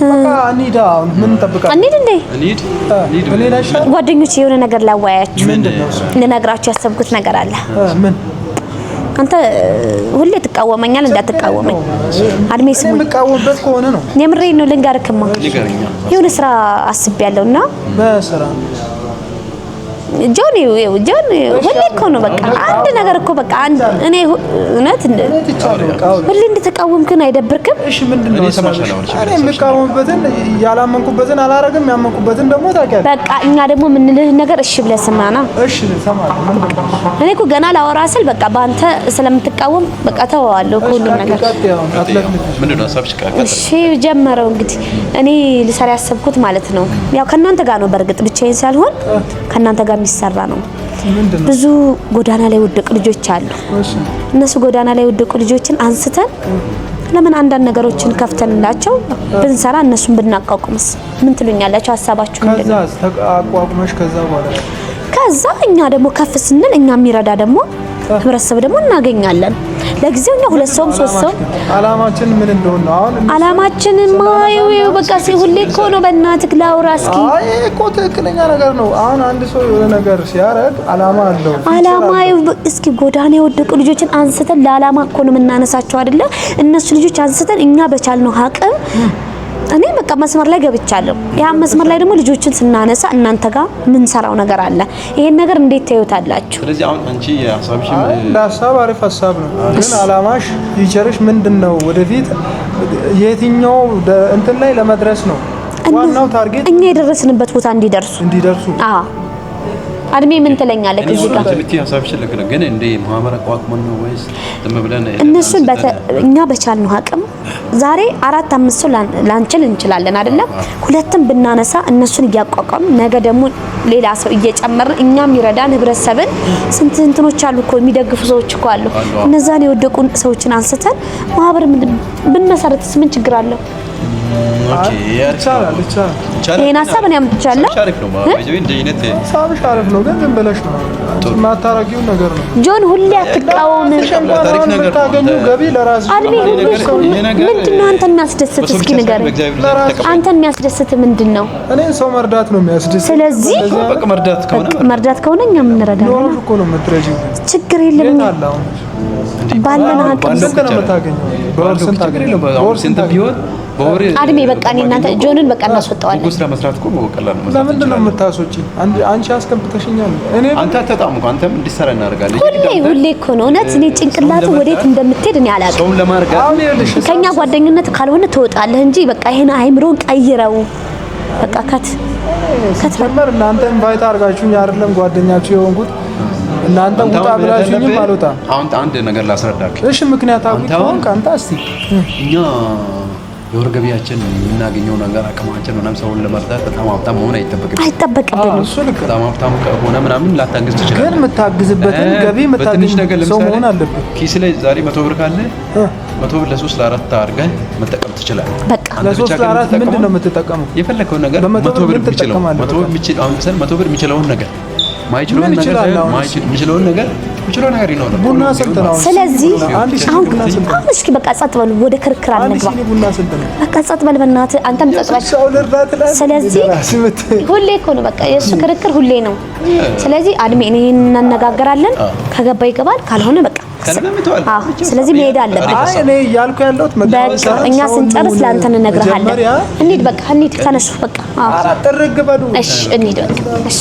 በቃ እንሂድ። ምን እንጠብቃለን? እንሂድ እንዴ? እንሂድ። ጓደኞቼ የሆነ ነገር ላዋያችሁ ልነግራችሁ ያሰብኩት ነገር አለ። ምን? አንተ ሁሌ ትቃወመኛል እንዳትቃወመኝ። አድሜ ስሙ የምቃወምበት ከሆነ ነው። የምሬን ነው። ልንገርክማ የሆነ ስራ አስቤያለሁና በስራ ጆኒ ሁሌ እኮ ነው በቃ አንድ ነገር እኮ በቃ አንድ እኔ እውነት ሁሌ እንድትቃወምክን አይደብርክም? እሺ ምንድነው? እኔ የምቃወምበትን ያላመንኩበትን አላረግም፣ ያመንኩበትን ደግሞ ታውቂያለሽ። በቃ እኛ ደግሞ የምንልህ ነገር እሺ ብለህ ስማና። እሺ ሰማለሁ። እኔ እኮ ገና ላወራ ስል በቃ ባንተ ስለምትቃወም በቃ ተዋዋለሁ ሁሉም ነገር። ምንድነው ሀሳብሽ? እሺ ጀመረው እንግዲህ እኔ ልሰራ ያሰብኩት ማለት ነው ያው ከናንተ ጋር ነው በርግጥ ብቻዬን ሳልሆን ከናንተ ጋር የሚሰራ ነው። ብዙ ጎዳና ላይ ወደቁ ልጆች አሉ። እነሱ ጎዳና ላይ ወደቁ ልጆችን አንስተን ለምን አንዳንድ ነገሮችን ከፍተንላቸው ብንሰራ እነሱን ብናቋቁምስ ምን ትሉኛላችሁ? ሀሳባችሁ ምንድነው? ከዛ አቋቁመሽ ከዛ እኛ ደግሞ ከፍ ስንል እኛ የሚረዳ ደግሞ ህብረተሰብ ደግሞ እናገኛለን። ለጊዜው እኛ 2 ሰው 3 ሰው አላማችን ምን እንደሆነ አሁን አላማችን ማየው በቃ ሁሌ እኮ ነው። በእናትህ ላውራ እስኪ። አይ እኮ ትክክለኛ ነገር ነው። አሁን አንድ ሰው የሆነ ነገር ሲያረግ አላማ አለው። አላማው እስኪ ጎዳና የወደቁ ልጆችን አንስተን ለአላማ እኮ ነው የምናነሳቸው አይደለ? እነሱ ልጆች አንስተን እኛ በቻልነው አቅም እኔ በቃ መስመር ላይ ገብቻለሁ። ያ መስመር ላይ ደግሞ ልጆችን ስናነሳ እናንተ ጋር ምን ሰራው ነገር አለ። ይሄን ነገር እንዴት ታዩታላችሁ? ስለዚህ አሁን አንቺ ሐሳብሽ ሐሳብ አሪፍ ሐሳብ ነው፣ ግን አላማሽ ይቸርሽ ምንድነው? ወደፊት የትኛው እንትን ላይ ለመድረስ ነው ዋናው ታርጌት? እኛ የደረስንበት ቦታ እንዲደርሱ አዎ አድሜ ምን ትለኛለህ? እዚህ ጋር ሐሳብሽ ልክ ነው፣ ግን እንደ ማህበር አቋቁመን ነው ወይስ ዝም ብለን እነሱን እኛ በቻልነው አቅም ዛሬ 4-5 ሰው ላንችል እንችላለን አይደለ? ሁለቱም ብናነሳ እነሱን እያቋቋም ነገ ደግሞ ሌላ ሰው እየጨመርን እኛም ይረዳን ህብረተሰብን ስንት እንትኖች አሉ እኮ የሚደግፉ ሰዎች እኮ አሉ። እነዛን የወደቁ ሰዎችን አንስተን ማህበር ብንመሰርትስ ምን ችግር አለው? ኦኬ ይቻላል። ይሄን ሐሳብ ነው ያምጥቻለሁ። ሻሪፍ ነው ማለት ነው። እንደ አይነት ሐሳብ ሻሪፍ ነው፣ ግን ዝም ብለሽ ነው ማታረጊው ነገር ነው። ጆን ሁሌ አትቃወም። ታሪክ ነገር ታገኙ ገቢ ለራስሽ አድሜ ምንድነው አንተን የሚያስደስት? እስኪ ንገረኝ። አንተን የሚያስደስት ምንድነው? እኔን ሰው መርዳት ነው የሚያስደስት። ስለዚህ በቃ መርዳት ከሆነ እኛ የምንረዳው ነው እኮ ነው የምትረጂው። ችግር የለም። ባለን አቅም ስንት ነው የምታገኘው? በወር ስንት ቢሆን አድሜ በቃ እኔ እናንተ ጆንን በቃ እናስወጣዋለን። ጉስራ መስራት እኮ በቀላል ነው። ለምንድን ነው የምታስወጪ? አንቺ አስከብተሽኛል። አንተ አትጣም እኮ አንተም እንዲሰራ እናደርጋለን። ሁሌ እኮ ነው እውነት። እኔ ጭንቅላት ወዴት እንደምትሄድ እኔ አላውቅም። ሰውን ለማርጋት ከኛ ጓደኝነት ካልሆነ ትወጣለህ እንጂ በቃ ይሄን አይምሮን ቀይረው በቃ ከተመር እናንተ ኢንቫይት አድርጋችሁኝ አይደለም ጓደኛችሁ የሆንኩት። እናንተ ውጣ ብላችሁኝም አልወጣም። አሁን አንድ ነገር ላስረዳክ። እሺ ምክንያታዊ ከሆንክ አንተ እስቲ እኛ የወር ገቢያችን የምናገኘው ነገር አቅማችን ምናምን ሰውን ለመርዳት በጣም ሀብታም መሆን አይጠበቅብንም። በጣም ሀብታም ከሆነ ምናምን ላታግዝ ትችላለህ፣ ግን የምታግዝበትን ገቢ የምታግዝ ሰው መሆን አለብህ። ኪስ ላይ ዛሬ 100 ብር ካለ 100 ብር ለ3 ለ4 አድርገህ መጠቀም ትችላለህ። በቃ ለ3 ለ4 ምንድን ነው የምትጠቀመው? የፈለከውን ነገር 100 ብር የሚችለው 100 ብር የሚችለውን ነገር ማይችለውን ነገር የሚችለው ነገር ይኖራል። ቡና ስንት ነው? ስለዚህ አሁን እስኪ በቃ ጸጥ በሉ፣ ወደ ክርክር አንግባ። በቃ ጸጥ በል በእናትህ፣ አንተም ጸጥ በል። ስለዚህ ሁሌ እኮ ነው በቃ የእሱ ክርክር ሁሌ ነው። ስለዚህ አድሜ እኔ እናነጋገራለን። ከገባ ይገባል፣ ካልሆነ በቃ ስለዚህ መሄድ አለብን። እኔ እያልኩ ያለሁት እኛ ስንጨርስ ለአንተ እንነግርሃለን። እንሂድ በቃ እንሂድ፣ ተነሱ በቃ። ጥርግ በሉ። እሺ እንሂድ በቃ እሺ።